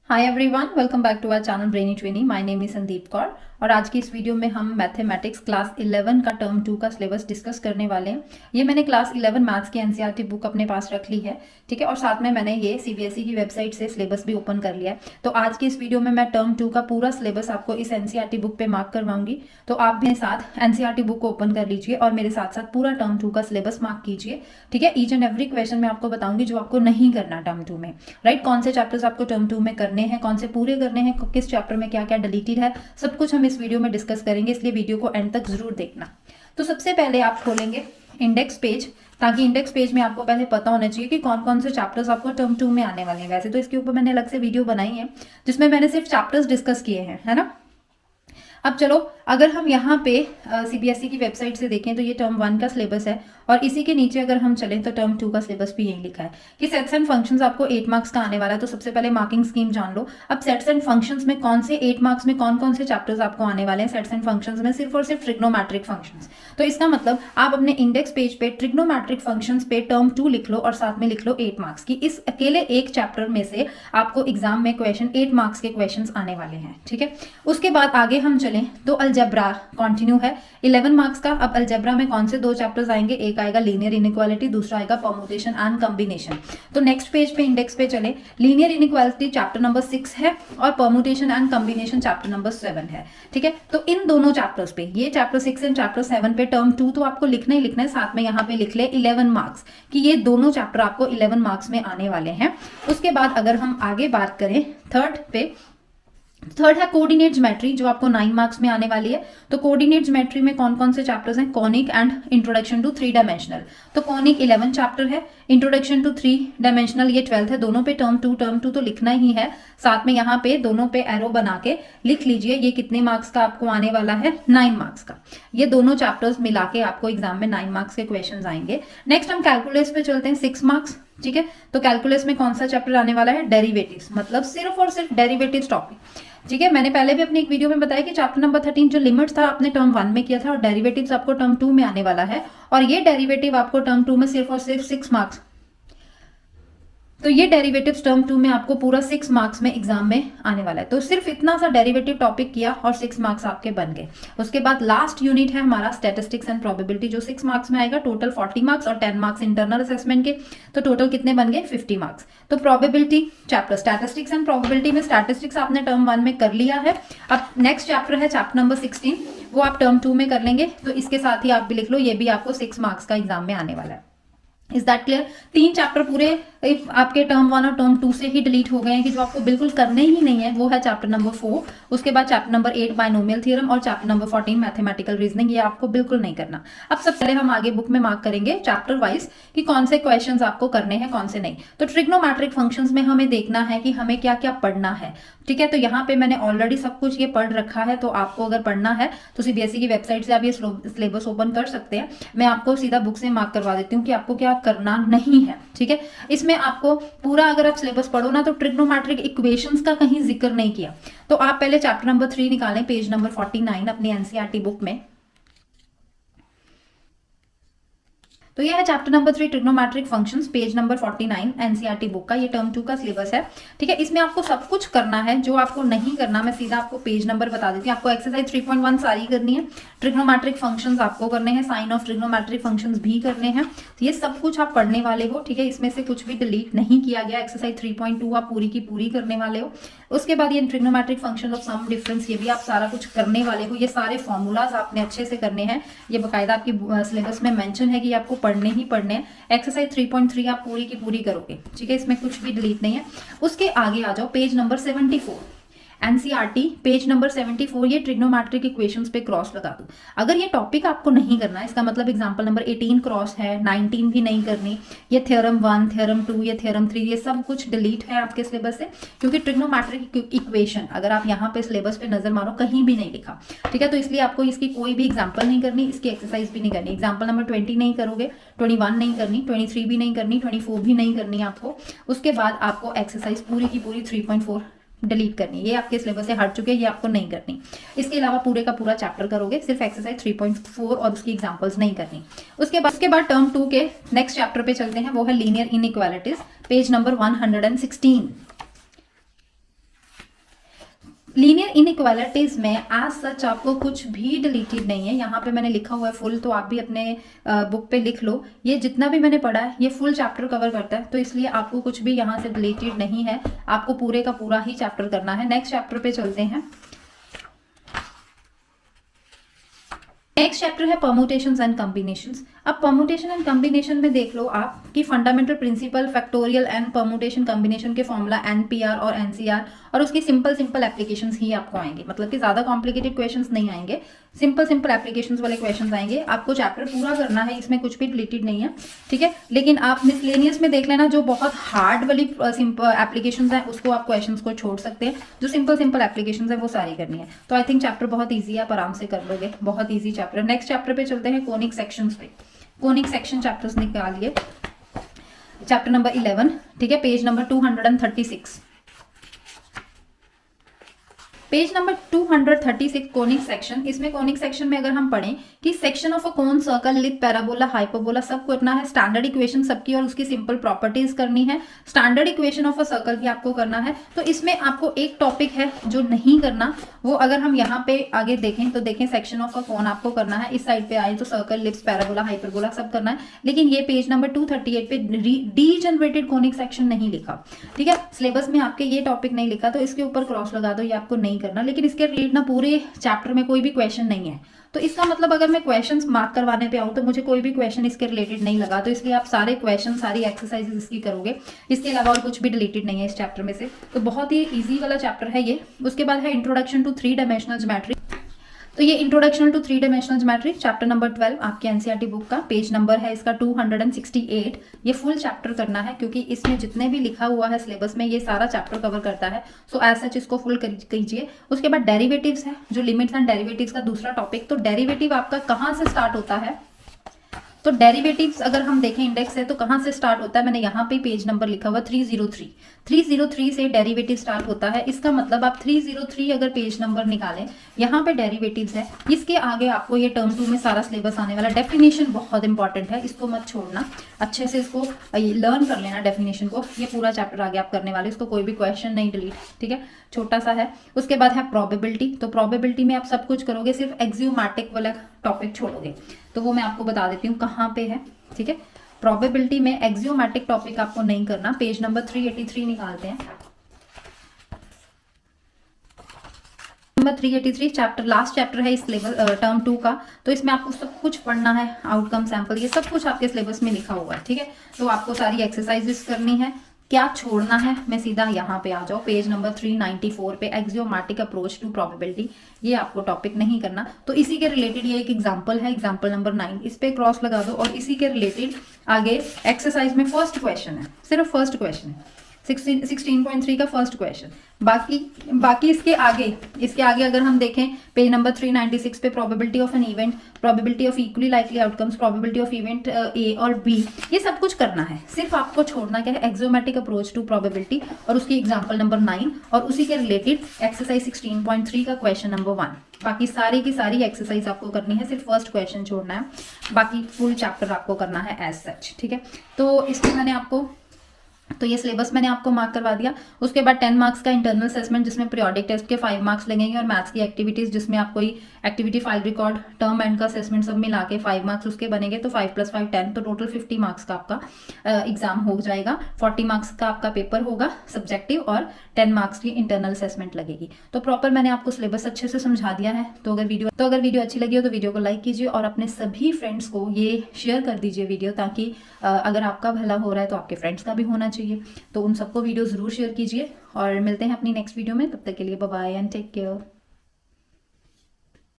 Hi everyone, welcome back to our channel brainy training. My name is Sandeep Kaur और आज की इस वीडियो में हम मैथमेटिक्स क्लास 11 का टर्म 2 का सिलेबस डिस्कस करने वाले हैं। ये मैंने क्लास 11 मैथ्स की एनसीईआरटी बुक अपने पास रख ली है, ठीक है, और साथ में मैंने ये सीबीएसई की वेबसाइट से सिलेबस भी ओपन कर लिया है। तो आज की इस वीडियो में मैं टर्म 2 का पूरा सिलेबस आपको इस एनसीईआरटी बुक पे मार्क करवाऊंगी। तो आप मेरे साथ एनसीईआरटी बुक को ओपन कर लीजिए और मेरे साथ साथ पूरा टर्म 2 का सिलेबस मार्क कीजिए, ठीक है। ईच एंड एवरी क्वेश्चन मैं आपको बताऊंगी जो आपको नहीं करना टर्म 2 में, राइट। कौन से चैप्टर्स आपको टर्म 2 में करने हैं, कौन से पूरे करने हैं, किस चैप्टर में क्या क्या डिलीटेड है, सब कुछ हम इस वीडियो में डिस्कस करेंगे, इसलिए वीडियो को एंड तक जरूर देखना। तो सबसे पहले आप खोलेंगे इंडेक्स पेज, ताकि इंडेक्स पेज में आपको पहले पता होना चाहिए कि कौन कौन से चैप्टर्स आपको टर्म 2 में आने वाले हैं। वैसे तो इसके ऊपर मैंने अलग से वीडियो बनाई है जिसमें मैंने सिर्फ चैप्टर्स डिस्कस किए हैं, है ना। अब चलो, अगर हम यहाँ पे सीबीएसई की वेबसाइट से देखें तो ये टर्म 1 का सिलेबस है और इसी के नीचे अगर हम चलें तो टर्म 2 का सिलेबस भी यही लिखा है कि सेट्स एंड फंक्शंस आपको 8 मार्क्स का आने वाला है। तो सबसे पहले मार्किंग स्कीम जान लो। अब सेट्स एंड फंक्शंस में कौन से 8 मार्क्स में कौन कौन से चैप्टर्स आपको आने वाले हैं। सेट्स एंड फंक्शंस में सिर्फ और सिर्फ ट्रिग्नोमेट्रिक फंक्शंस। तो इसका मतलब आप अपने इंडेक्स पेज पे ट्रिग्नोमेट्रिक फंक्शंस पे टर्म 2 लिख लो और साथ में लिख लो 8 मार्क्स की। इस अकेले एक चैप्टर में से आपको एग्जाम में क्वेश्चन 8 मार्क्स के क्वेश्चन आने वाले हैं, ठीक है। उसके बाद आगे हम चलें तो अलजेब्रा कंटिन्यू है 11 मार्क्स का। अब अलजेब्रा में कौन से दो चैप्टर्स आएंगे, एक आएगा लीनियर इनइक्वालिटी, दूसरा आएगा परम्यूटेशन एंड कॉम्बिनेशन। तो नेक्स्ट पेज पे इंडेक्स पे चले, लीनियर इनइक्वालिटी चैप्टर नंबर 6 है और permutation and combination chapter number 7 है, ठीक है। तो इन दोनों चैप्टर्स पे, ये चैप्टर 6 एंड चैप्टर 7 पे टर्म 2 तो आपको लिखना ही लिखना है, साथ में यहाँ पे लिख ले 11 मार्क्स कि ये दोनों चैप्टर आपको 11 मार्क्स में आने वाले हैं। उसके बाद अगर हम आगे बात करें थर्ड है कोऑर्डिनेट ज्योमेट्री, जो आपको 9 मार्क्स में आने वाली है। तो कोऑर्डिनेट ज्योमेट्री में कौन कौन से चैप्टर्स हैं, conic and introduction to 3 dimensional. तो कॉनिक 11 चैप्टर है, इंट्रोडक्शन टू 3 डायमेंशनल ये 12th है। दोनों पे टर्म 2 तो लिखना ही है, साथ में यहाँ पे दोनों पे एरो बना के लिख लीजिए ये कितने मार्क्स का आपको आने वाला है, 9 मार्क्स का। ये दोनों चैप्टर्स मिला के आपको एग्जाम में 9 मार्क्स के क्वेश्चन आएंगे। नेक्स्ट हम कैलकुलस पे चलते हैं, 6 मार्क्स, ठीक है। तो कैलकुलस में कौन सा चैप्टर आने वाला है, डेरिवेटिव्स, मतलब सिर्फ और सिर्फ डेरिवेटिव्स टॉपिक, ठीक है। मैंने पहले भी अपनी एक वीडियो में बताया कि चैप्टर नंबर 13 जो लिमिट्स था आपने टर्म 1 में किया था और डेरिवेटिव्स आपको टर्म 2 में आने वाला है। और ये डेरिवेटिव आपको टर्म 2 में सिर्फ और सिर्फ 6 मार्क्स, तो ये डेरिवेटिव्स टर्म 2 में आपको पूरा 6 मार्क्स में एग्जाम में आने वाला है। तो सिर्फ इतना सा डेरिवेटिव टॉपिक किया और 6 मार्क्स आपके बन गए। उसके बाद लास्ट यूनिट है हमारा स्टैटिस्टिक्स एंड प्रोबेबिलिटी, जो 6 मार्क्स में आएगा। टोटल 40 मार्क्स और 10 मार्क्स इंटरनल असेसमेंट के, तो टोटल कितने बन गए, 50 मार्क्स। तो probability chapter, statistics and probability में स्टैटिस्टिक्स आपने टर्म 1 में कर लिया है। अब नेक्स्ट चैप्टर है चैप्टर नंबर 16, वो आप टर्म 2 में कर लेंगे। तो इसके साथ ही आप भी लिख लो, ये भी आपको 6 मार्क्स का एग्जाम में आने वाला है। Is that clear. 3 चैप्टर पूरे आपके टर्म 1 और टर्म 2 से ही डिलीट हो गए हैं कि जो आपको बिल्कुल करने ही नहीं है, वो है चैप्टर नंबर 4। उसके बाद चैप्टर नंबर 8 बायनोमियल थ्योरम और चैप्टर नंबर 14 मैथमेटिकल रीजनिंग, ये आपको बिल्कुल नहीं करना। अब सबसे पहले हम आगे बुक में मार्क करेंगे चैप्टर वाइज कि कौन से क्वेश्चंस आपको करने हैं, कौन से नहीं। तो ट्रिग्नोमेट्रिक फंक्शंस में हमें देखना है कि हमें क्या क्या पढ़ना है, ठीक है। तो यहाँ पे मैंने ऑलरेडी सब कुछ ये पढ़ रखा है, तो आपको अगर पढ़ना है तो सीबीएसई की वेबसाइट से आप ये सिलेबस ओपन कर सकते हैं। मैं आपको सीधा बुक से मार्क करवा देती हूँ कि आपको क्या करना नहीं है, ठीक है। इसमें आपको पूरा अगर आप सिलेबस पढ़ो ना, तो ट्रिग्नोमेट्रिक इक्वेशंस का कहीं जिक्र नहीं किया। तो आप पहले चैप्टर नंबर 3 निकालें, पेज नंबर 49 अपनी एनसीईआरटी बुक में। तो यह है chapter number 3 trigonometric functions, page number 49 NCERT book का। ये टर्म 2 का सिलेबस है, ठीक है। इसमें आपको सब कुछ करना है, जो आपको नहीं करना मैं सीधा आपको पेज नंबर बता देती हूँ। आपको एक्सरसाइज 3.1 सारी करनी है, ट्रिग्नोमेट्रिक फंक्शंस आपको करने हैं, साइन ऑफ ट्रिग्नोमेट्रिक फंक्शंस भी करने हैं। तो ये सब कुछ आप पढ़ने वाले हो, ठीक है। इसमें से कुछ भी डिलीट नहीं किया गया। एक्सरसाइज 3.2 आप पूरी की पूरी करने वाले हो। उसके बाद ये trigonometric function of sum difference, ये भी आप सारा कुछ करने वाले हो। ये सारे फॉर्मूलाज आपने अच्छे से करने हैं, ये बाकायदा आपकी सिलेबस में मेंशन है कि आपको पढ़ने ही पढ़ने हैं। एक्सरसाइज 3.3 आप पूरी की पूरी करोगे, ठीक है। इसमें कुछ भी डिलीट नहीं है। उसके आगे आ जाओ, page number 74 NCERT, page number 74। ये ट्रिग्नोमेट्रिक इक्वेशंस पे क्रॉस लगा दो। अगर ये टॉपिक आपको नहीं करना है, इसका मतलब एग्जांपल नंबर 18 क्रॉस है, 19 भी नहीं करनी, ये थ्योरम 1, थ्योरम 2, ये थ्योरम 3, ये सब कुछ डिलीट है आपके सिलेबस से, क्योंकि ट्रिग्नोमेट्रिक इक्वेशन अगर आप यहाँ पे सिलेबस पे नजर मारो कहीं भी नहीं लिखा, ठीक है। तो इसलिए आपको इसकी कोई भी एग्जाम्पल नहीं करनी, इसकी एक्सरसाइज भी नहीं करनी। एग्जाम्पल नंबर 20 नहीं करोगे, 21 नहीं करनी, 23 भी नहीं करनी, 24 भी नहीं करनी आपको। उसके बाद आपको एक्सरसाइज पूरी की पूरी 3.4 डिलीट करनी, ये आपके सिलेबस से हट चुके हैं, ये आपको नहीं करनी। इसके अलावा पूरे का पूरा चैप्टर करोगे, सिर्फ एक्सरसाइज 3.4 और उसकी एग्जांपल्स नहीं करनी। उसके बाद टर्म 2 के नेक्स्ट चैप्टर पे चलते हैं, वो है linear inequalities, page number 116। Linear inequalities में एज सच आपको कुछ भी डिलीटेड नहीं है। यहाँ पे मैंने लिखा हुआ है फुल, तो आप भी अपने बुक पे लिख लो। ये जितना भी मैंने पढ़ा है ये फुल चैप्टर कवर करता है, तो इसलिए आपको कुछ भी यहाँ से डिलीटेड नहीं है, आपको पूरे का पूरा ही चैप्टर करना है। नेक्स्ट चैप्टर पे चलते हैं। नेक्स्ट चैप्टर है परमुटेशंस एंड कॉम्बिनेशंस। अब परमुटेशन एंड कॉम्बिनेशन में देख लो आप कि fundamental principle, factorial and permutation combination के फॉर्मूला एनपीआर और एनसीआर और उसकी सिंपल सिंपल एप्लीकेशंस ही आपको आएंगे, मतलब कि ज्यादा कॉम्प्लिकेटेड क्वेश्चंस नहीं आएंगे, सिंपल सिंपल एप्लीकेशंस वाले क्वेश्चंस आएंगे। आपको चैप्टर पूरा करना है, इसमें कुछ भी डिलीटेड नहीं है, ठीक है। लेकिन आप मिसलेनियस में देख लेना, जो बहुत हार्ड वाली सिंपल एप्लीकेशंस है उसको आप क्वेश्चंस को छोड़ सकते हैं, जो सिंपल सिंपल एप्लीकेशंस है वो सारी करनी है। तो आई थिंक चैप्टर बहुत ईजी है, आप आराम से कर लोगे, बहुत ईजी चैप्टर। नेक्स्ट चैप्टर पे चलते हैं, कोनिक सेक्शंस पे। कोनिक सेक्शन चैप्टर्स निकालिए, चैप्टर नंबर 11, ठीक है, page number 236। Page number 236 conic section. इसमें कोनिक सेक्शन में अगर हम पढ़ें कि section of a cone, circle, lip, parabola, hyperbola सब करना है, स्टैंडर्ड इक्वेशन सबकी और उसकी सिंपल प्रॉपर्टीज करनी है, standard equation of a circle भी आपको करना है। तो इसमें आपको एक टॉपिक है जो नहीं करना, वो अगर हम यहाँ पे आगे देखें तो देखें सेक्शन ऑफ अ कोन आपको करना है, इस साइड पे आए तो सर्कल, लिप्स, पैराबोला, हाइपरबोला सब करना है। लेकिन ये पेज नंबर 238 पे डीजनरेटेड कोनिक सेक्शन नहीं लिखा, ठीक है, सिलेबस में आपके ये टॉपिक नहीं लिखा, तो इसके ऊपर क्रॉस लगा दो, ये आपको नहीं करना। लेकिन इसके रिलेटेड ना पूरे चैप्टर में कोई भी क्वेश्चन नहीं है, तो इसका मतलब अगर मैं क्वेश्चंस मार्क करवाने पे आऊँ तो मुझे कोई भी क्वेश्चन इसके रिलेटेड नहीं लगा, तो इसलिए आप सारे क्वेश्चन, सारी एक्सरसाइजेस इसकी करोगे, इसके अलावा और कुछ भी डिलीटेड नहीं है इस चैप्टर में से। तो बहुत ही ईजी वाला चैप्टर है ये। उसके बाद है इंट्रोडक्शन टू 3 डायमेंशनल ज्योमेट्री। तो ये introduction to 3 dimensional geometry chapter number 12 आपके एनसीईआरटी बुक का, पेज नंबर है इसका 268। ये फुल चैप्टर करना है क्योंकि इसमें जितने भी लिखा हुआ है सिलेबस में ये सारा चैप्टर कवर करता है, सो एज सच इसको फुल कीजिए। उसके बाद डेरिवेटिव्स है, जो लिमिट्स एंड डेरिवेटिव्स का दूसरा टॉपिक। तो डेरिवेटिव आपका कहाँ से स्टार्ट होता है, तो डेरिवेटिव्स अगर हम देखें इंडेक्स है तो कहाँ से स्टार्ट होता है, मैंने यहाँ पे पेज नंबर लिखा हुआ 303 से डेरिवेटिव स्टार्ट होता है। इसका मतलब आप 303 अगर पेज नंबर निकालें, यहाँ पे डेरिवेटिव्स है, इसके आगे आपको ये टर्म 2 में सारा सिलेबस आने वाला। डेफिनेशन बहुत इंपॉर्टेंट है, इसको मत छोड़ना, अच्छे से इसको लर्न कर लेना डेफिनेशन को। ये पूरा चैप्टर आगे आप करने वाले, इसको कोई भी क्वेश्चन नहीं डिलीट, ठीक है, छोटा सा है। उसके बाद है प्रोबेबिलिटी। तो प्रोबेबिलिटी में आप सब कुछ करोगे, सिर्फ एक्सियोमैटिक वाला टॉपिक छोड़ोगे, तो वो मैं आपको बता देती हूँ कहाँ पे है, ठीक है। प्रोबेबिलिटी में एक्सियोमैटिक टॉपिक आपको नहीं करना। पेज नंबर 383 निकालते हैं, नंबर 383 चैप्टर, लास्ट चैप्टर है इस लेवल टर्म 2 का। तो इसमें आपको सब कुछ पढ़ना है, आउटकम, सैंपल, ये सब कुछ आपके सिलेबस में लिखा हुआ है, ठीक है। तो आपको सारी एक्सरसाइजेस करनी है। क्या छोड़ना है, मैं सीधा यहाँ पे आ जाओ, पेज नंबर 394 पे एक्सियोमैटिक अप्रोच टू प्रोबेबिलिटी, ये आपको टॉपिक नहीं करना। तो इसी के रिलेटेड ये एक एग्जांपल है, एग्जांपल नंबर 9, इस पे क्रॉस लगा दो। और इसी के रिलेटेड आगे एक्सरसाइज में फर्स्ट क्वेश्चन है, सिर्फ फर्स्ट क्वेश्चन है, 16.3 का फर्स्ट क्वेश्चन। बाकी इसके आगे अगर हम देखें पेज नंबर 396 पे probability of an event, probability of equally likely outcomes, probability of event A और बी, ये सब कुछ करना है। सिर्फ आपको छोड़ना क्या है, एक्सियोमैटिक अप्रोच टू प्रोबेबिलिटी और उसकी एग्जांपल नंबर 9 और उसी के रिलेटेड एक्सरसाइज 16.3 का क्वेश्चन नंबर 1। बाकी सारी की सारी एक्सरसाइज आपको करनी है, सिर्फ फर्स्ट क्वेश्चन छोड़ना है, बाकी फुल चैप्टर आपको करना है एज सच, ठीक है। तो इसमें मैंने आपको, तो ये सिलेबस मैंने आपको मार्क करवा दिया। उसके बाद 10 मार्क्स का इंटरनल असेसमेंट जिसमें पीरियोडिक टेस्ट के 5 मार्क्स लगेंगे और मैथ्स की एक्टिविटीज जिसमें आप कोई activity, file record, term and का असेसमेंट सब मिला के 5 मार्क्स उसके बनेंगे। तो 5 + 5 10, तो टोटल 50 मार्क्स का आपका एग्जाम हो जाएगा। 40 मार्क्स का आपका पेपर होगा सब्जेक्टिव और 10 मार्क्स की इंटरनल असेसमेंट लगेगी। तो प्रॉपर मैंने आपको सिलेबस अच्छे से समझा दिया है। तो अगर वीडियो अच्छी लगी हो तो वीडियो को लाइक कीजिए और अपने सभी फ्रेंड्स को ये शेयर कर दीजिए वीडियो, ताकि अगर आपका भला हो रहा है तो आपके फ्रेंड्स का भी होना चाहिए। तो उन सबको वीडियो जरूर शेयर कीजिए और मिलते हैं अपनी नेक्स्ट वीडियो में। तब तक के लिए bye bye and take care.